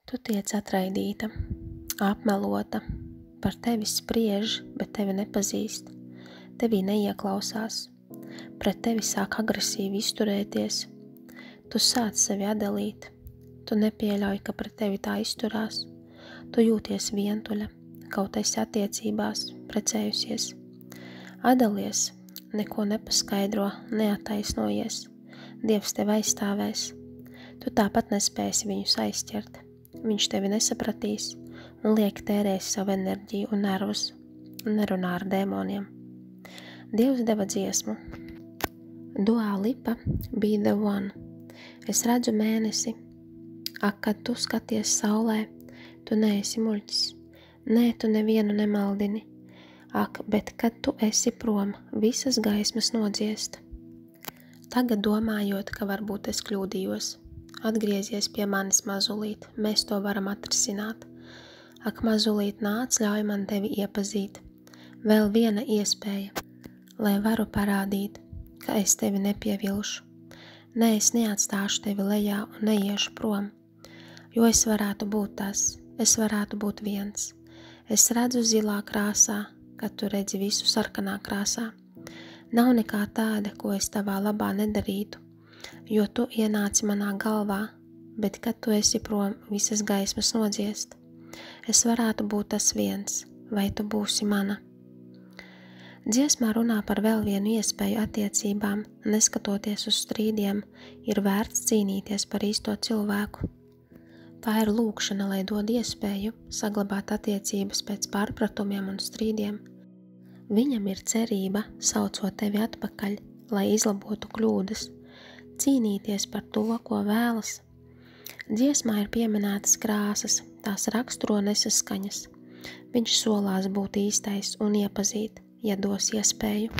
Tu tiec atraidīta, apmelota, par tevi spriež, bet tevi nepazīst, tevī neieklausās, pret tevi sāk agresīvi izturēties, tu sāc sevi atdalīt, tu nepieļauj, ka pret tevi tā izturās, tu jūties vientuļa, kaut esi attiecībās, precējusies, atdalies, neko nepaskaidro, neattaisnojies, Dievs tevi aizstāvēs, tu tāpat nespēsi viņus aizķert, viņš tevi nesapratīs un liek tērēs savu enerģiju un nervus, un nerunā ar dēmoniem. Dievs deva dziesmu. Dua Lipa, Be the One. Es redzu mēnesi, ak, kad tu skaties saulē, tu neesi muļķis, nē, tu nevienu nemaldini, ak, bet kad tu esi prom, visas gaismas nodziest. Tagad domājot, ka varbūt es kļūdījos, atgriezies pie manis mazulīt, mēs to varam atrisināt. Ak, mazulīt, nāc, ļauj man tevi iepazīt. Vēl viena iespēja, lai varu parādīt, ka es tevi nepievilšu. Nē, es neatstāšu tevi lejā un neiešu prom, jo es varētu būt tas, es varētu būt viens. Es redzu zilā krāsā, kad tu redzi visu sarkanā krāsā. Nav nekā tāda, ko es tavā labā nedarītu, jo tu ienāci manā galvā, bet kad tu esi prom, visas gaismas nodziest. Es varētu būt tas viens, vai tu būsi mana. Dziesmā runā par vēl vienu iespēju attiecībām, neskatoties uz strīdiem, ir vērts cīnīties par īsto cilvēku. Tā ir lūkšana, lai dod iespēju saglabāt attiecības pēc pārpratumiem un strīdiem. Viņam ir cerība, saucot tevi atpakaļ, lai izlabotu kļūdas, cīnīties par to, ko vēlas. Dziesmā ir pieminētas krāsas, tās raksturo nesaskaņas. Viņš solās būt īstais un iepazīt, ja dos iespēju.